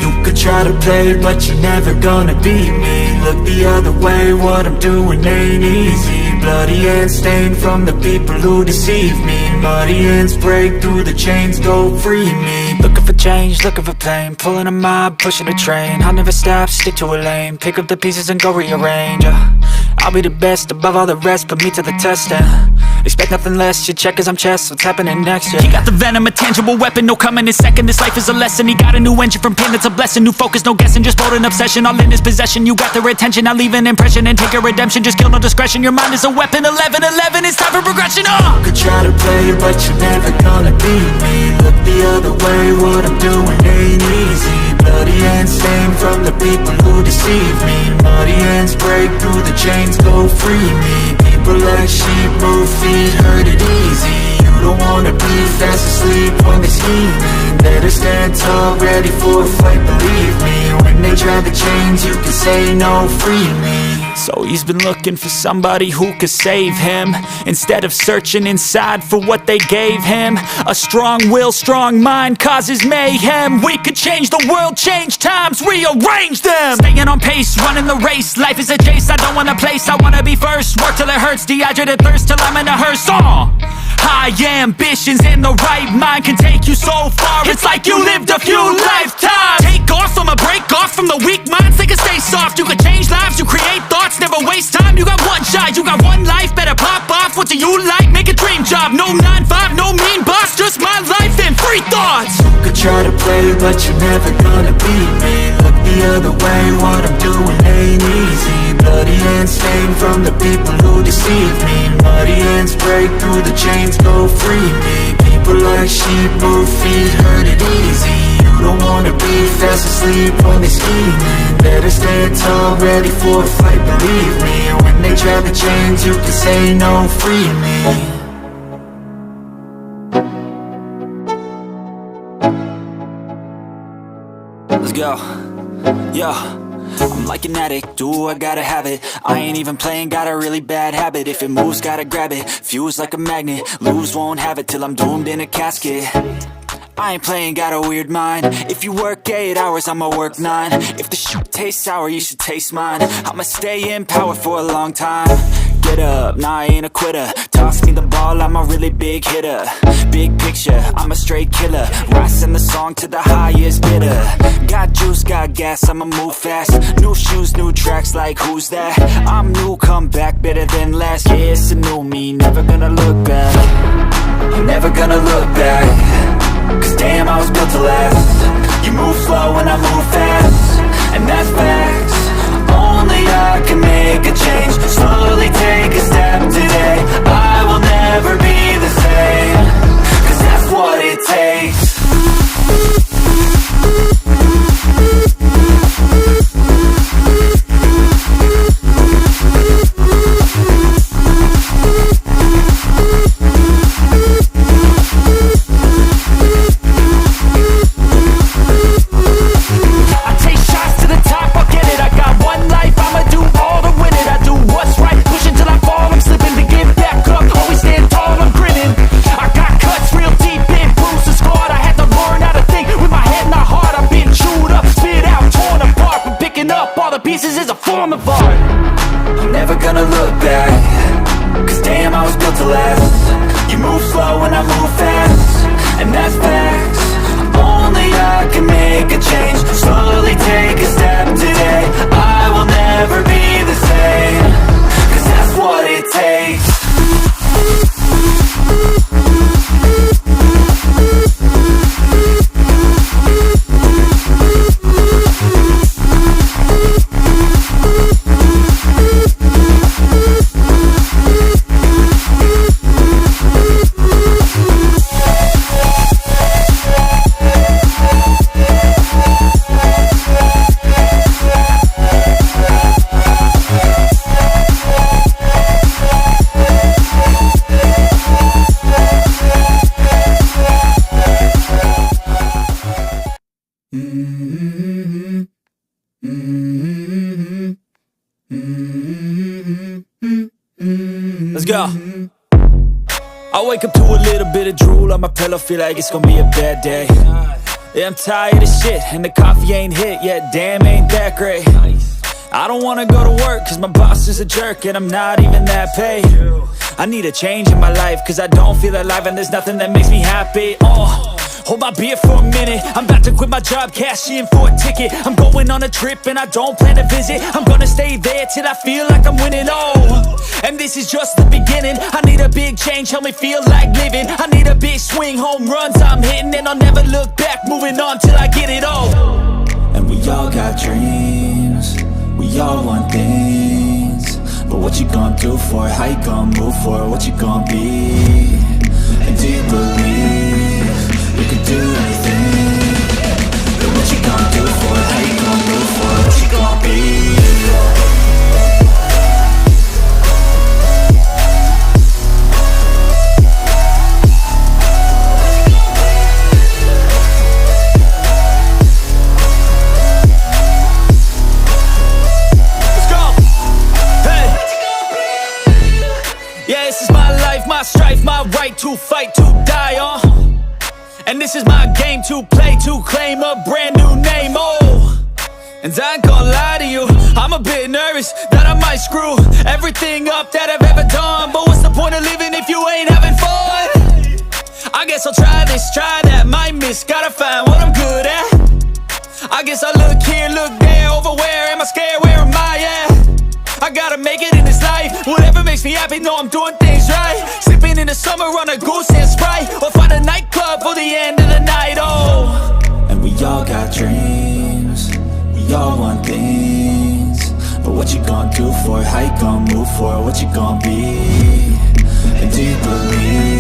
You could try to play, but you're never gonna beat me. Look the other way, what I'm doing ain't easy. Bloody hands stained from the people who deceive me. Muddy hands break through the chains, go free me. Looking for change, looking for pain, pulling a mob, pushing a train. I'll never stop, stick to a lane, pick up the pieces and go rearrange. I'll be the best above all the rest, put me to the test and expect nothing less, your check is I'm chess, what's happening next, yeah. He got the venom, a tangible weapon, no coming in second. This life is a lesson, he got a new engine from pain, that's a blessing. New focus, no guessing, just bold and obsession, all in his possession. You got their attention, I'll leave an impression and take a redemption. Just kill, no discretion, your mind is a weapon. 11-11, it's time for progression, You could try to play, but you're never gonna beat me. Look the other way, what I'm doing ain't easy. Bloody hands stained from the people who deceive me. Muddy hands break through the chains, go free me. People like sheep move feet, hurt it easy. You don't wanna be fast asleep when they're scheming. Better stand tall, ready for a fight, believe me. When they try the chains, you can say no, free me. So he's been looking for somebody who could save him, instead of searching inside for what they gave him. A strong will, strong mind causes mayhem. We could change the world, change times, rearrange them. Staying on pace, running the race. Life is a chase, I don't want a place, I wanna be first. Work till it hurts, dehydrated thirst till I'm in a hearse. High ambitions in the right mind can take you so far. It's like you lived a few lifetimes. Take off, I'ma break off from the weak minds. They can stay soft, you can change lives, you create thoughts, never waste time. You got one shot, you got one life, better pop off. What do you like? Make a dream job. No 9-5, no mean boss, just my life and free thoughts. You could try to play, but you're never gonna beat me. Look the other way, what I'm doing ain't easy. Bloody hands stained from the people who deceive me. Muddy hands break through the chains, go free me. People like sheep move feet, hurt it easy. You don't wanna be fast asleep when they're scheming. Better stand tall, ready for a fight, believe me. When they try the chains, you can say no, free me. Let's go, yeah. I'm like an addict, do I gotta have it. I ain't even playing, got a really bad habit. If it moves, gotta grab it, fuse like a magnet. Lose, won't have it till I'm doomed in a casket. I ain't playing, got a weird mind. If you work 8 hours, I'ma work 9. If the shoot tastes sour, you should taste mine. I'ma stay in power for a long time. Get up, nah, I ain't a quitter. Toss me the ball, I'm a really big hitter. Big picture, I'm a straight killer. Rising the song to the highest bidder. Got juice, got gas, I'ma move fast. New shoes, new tracks, like who's that? I'm new, come back, better than last. Yeah, it's a new me, never gonna look back. I'm never gonna look back. Cause damn, I was built to last. You move slow and I move fast, and that's facts. Only I can make a change. Slowly take a step today. I will never be the same. Cause that's what it takes. Pieces is a form of art. I'm never gonna look back. Cause damn, I was built to last. You move slow and I move fast, and that's facts. Only I can make a change. Slowly take a step today. I will never be the same. Cause that's what it takes. I wake up to a little bit of drool on my pillow, feel like it's gonna be a bad day. Yeah, I'm tired of shit, and the coffee ain't hit yet, damn ain't that great. I don't wanna go to work, cause my boss is a jerk, and I'm not even that paid. I need a change in my life, cause I don't feel alive, and there's nothing that makes me happy. Hold my beer for a minute, I'm about to quit my job, cash in for a ticket. I'm going on a trip and I don't plan to visit. I'm gonna stay there till I feel like I'm winning, and this is just the beginning. I need a big change, help me feel like living. I need a big swing, home runs I'm hitting, and I'll never look back, moving on till I get it all. And we all got dreams, we all want things, but what you gonna do for it? How you gonna move for it? What you gonna be? And do you believe you can do anything? But what you gonna do for it? How you gonna move for it? What you gonna be? Yeah, this is my life, my strife, my right to fight, to die on. And this is my game to play, to claim a brand new name, And I ain't gonna lie to you, I'm a bit nervous that I might screw everything up that I've ever done. But what's the point of living if you ain't having fun? I guess I'll try this, try that, might miss, gotta find what I'm good at. I guess I look here, look there, over where am I scared, where am I at? I gotta make it in this life, whatever makes me happy, know I'm doing things right. Sipping in the summer on a goose and Sprite, or find a nightclub for the end of the night, And we all got dreams, we all want things, but what you gonna do for it? How you gonna move for it? What you gonna be? And do you believe